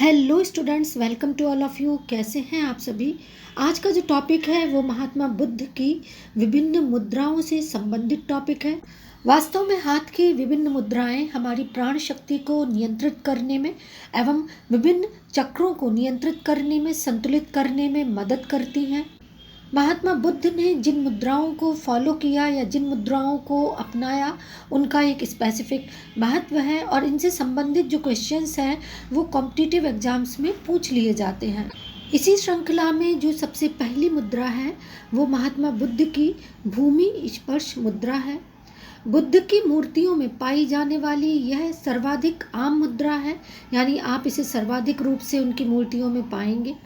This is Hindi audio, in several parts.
Hello students, welcome to all of you. कैसे हैं आप सभी। आज का जो टॉपिक है वो महात्मा बुद्ध की विभिन्न मुद्राओं से संबंधित टॉपिक है। वास्तव में हाथ की विभिन्न मुद्राएं हमारी प्राण शक्ति को नियंत्रित करने में एवं विभिन्न चक्रों को नियंत्रित करने में, संतुलित करने में मदद करती हैं। महात्मा बुद्ध ने जिन मुद्राओं को फॉलो किया या जिन मुद्राओं को अपनाया, उनका एक स्पेसिफिक महत्व है और इनसे संबंधित जो क्वेश्चंस हैं वो कॉम्पिटिटिव एग्जाम्स में पूछ लिए जाते हैं। इसी श्रृंखला में जो सबसे पहली मुद्रा है वो महात्मा बुद्ध की भूमि स्पर्श मुद्रा है। बुद्ध की मूर्तियों में पाई जाने वाली यह सर्वाधिक आम मुद्रा है, यानी आप इसे सर्वाधिक रूप से उनकी मूर्तियों में पाएंगे।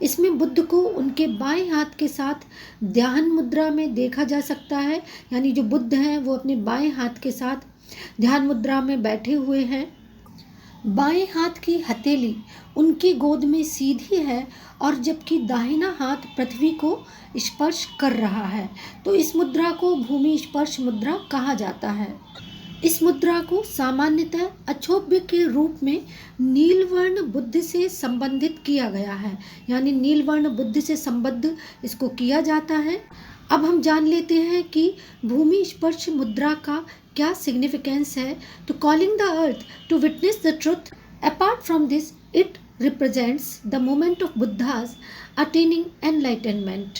इसमें बुद्ध को उनके बाएं हाथ के साथ ध्यान मुद्रा में देखा जा सकता है, यानी जो बुद्ध हैं वो अपने बाएं हाथ के साथ ध्यान मुद्रा में बैठे हुए हैं। बाएं हाथ की हथेली उनकी गोद में सीधी है और जबकि दाहिना हाथ पृथ्वी को स्पर्श कर रहा है, तो इस मुद्रा को भूमि स्पर्श मुद्रा कहा जाता है। इस मुद्रा को सामान्यतः अक्षोभ्य के रूप में नीलवर्ण बुद्ध से संबंधित किया गया है, यानी नीलवर्ण बुद्ध से संबद्ध इसको किया जाता है। अब हम जान लेते हैं कि भूमि स्पर्श मुद्रा का क्या सिग्निफिकेंस है। तो calling the earth to witness the truth, apart from this it represents the moment of Buddha's attaining enlightenment.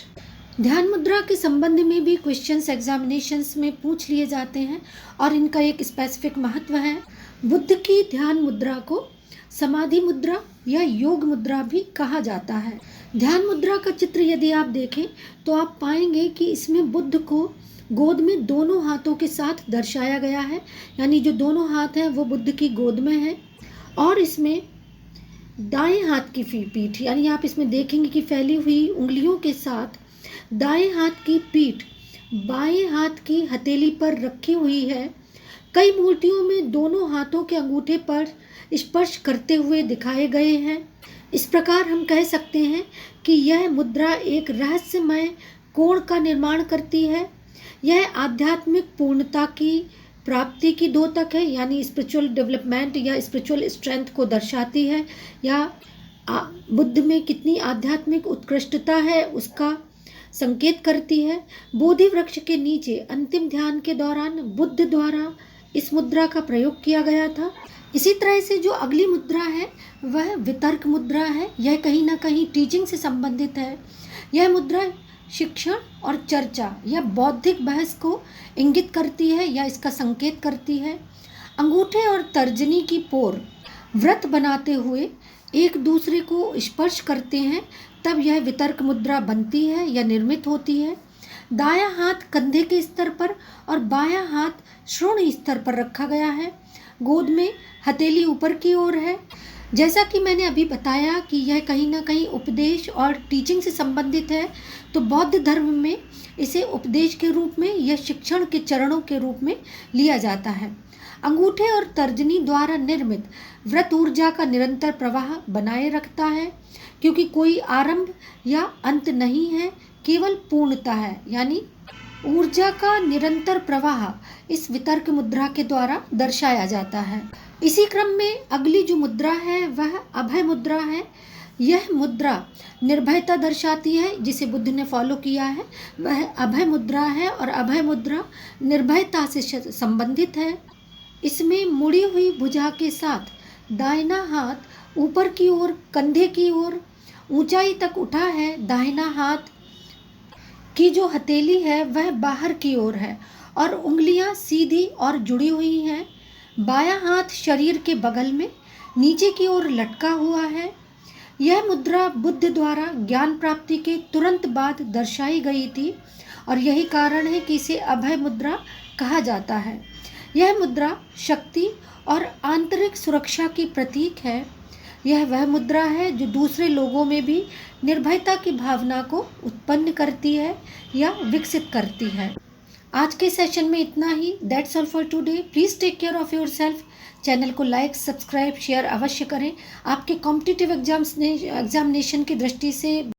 ध्यान मुद्रा के संबंध में भी क्वेश्चंस एग्जामिनेशंस में पूछ लिए जाते हैं और इनका एक स्पेसिफिक महत्व है। बुद्ध की ध्यान मुद्रा को समाधि मुद्रा या योग मुद्रा भी कहा जाता है। ध्यान मुद्रा का चित्र यदि आप देखें तो आप पाएंगे कि इसमें बुद्ध को गोद में दोनों हाथों के साथ दर्शाया गया है, यानी जो दोनों हाथ हैं वो बुद्ध की गोद में है और इसमें दाएं हाथ की पीठ, यानी आप इसमें देखेंगे कि फैली हुई उंगलियों के साथ दाएं हाथ की पीठ बाएं हाथ की हथेली पर रखी हुई है। कई मूर्तियों में दोनों हाथों के अंगूठे पर स्पर्श करते हुए दिखाए गए हैं। इस प्रकार हम कह सकते हैं कि यह मुद्रा एक रहस्यमय कोण का निर्माण करती है। यह आध्यात्मिक पूर्णता की प्राप्ति की द्योतक है, यानी स्पिरिचुअल डेवलपमेंट या स्पिरिचुअल स्ट्रेंथ को दर्शाती है, या बुद्ध में कितनी आध्यात्मिक उत्कृष्टता है उसका संकेत करती है। बोधि वृक्ष के नीचे अंतिम ध्यान के दौरान बुद्ध द्वारा इस मुद्रा का प्रयोग किया गया था। इसी तरह से जो अगली मुद्रा है वह वितर्क मुद्रा है। यह कहीं ना कहीं टीचिंग से संबंधित है। यह मुद्रा शिक्षण और चर्चा या बौद्धिक बहस को इंगित करती है या इसका संकेत करती है। अंगूठे और तर्जनी की पोर व्रत बनाते हुए एक दूसरे को स्पर्श करते हैं, तब यह वितर्क मुद्रा बनती है या निर्मित होती है। दायां हाथ कंधे के स्तर पर और बायां हाथ श्रोण स्तर पर रखा गया है। गोद में हथेली ऊपर की ओर है। जैसा कि मैंने अभी बताया कि यह कहीं ना कहीं उपदेश और टीचिंग से संबंधित है, तो बौद्ध धर्म में इसे उपदेश के रूप में या शिक्षण के चरणों के रूप में लिया जाता है। अंगूठे और तर्जनी द्वारा निर्मित व्रत ऊर्जा का निरंतर प्रवाह बनाए रखता है, क्योंकि कोई आरंभ या अंत नहीं है, केवल पूर्णता है, यानी ऊर्जा का निरंतर प्रवाह इस वितर्क मुद्रा के द्वारा दर्शाया जाता है। इसी क्रम में अगली जो मुद्रा है वह अभय मुद्रा है। यह मुद्रा निर्भयता दर्शाती है, जिसे बुद्ध ने फॉलो किया है वह अभय मुद्रा है और अभय मुद्रा निर्भयता से संबंधित है। इसमें मुड़ी हुई भुजा के साथ दाहिना हाथ ऊपर की ओर कंधे की ओर ऊंचाई तक उठा है। दाहिना हाथ की जो हथेली है वह बाहर की ओर है और उंगलियां सीधी और जुड़ी हुई हैं। बायां हाथ शरीर के बगल में नीचे की ओर लटका हुआ है। यह मुद्रा बुद्ध द्वारा ज्ञान प्राप्ति के तुरंत बाद दर्शाई गई थी और यही कारण है कि इसे अभय मुद्रा कहा जाता है। यह मुद्रा शक्ति और आंतरिक सुरक्षा की प्रतीक है। यह वह मुद्रा है जो दूसरे लोगों में भी निर्भयता की भावना को उत्पन्न करती है या विकसित करती है। आज के सेशन में इतना ही। That's all for today. Please take care of yourself. Channel को लाइक, सब्सक्राइब, शेयर अवश्य करें। आपके कॉम्पिटिटिव एग्जामिनेशन की दृष्टि से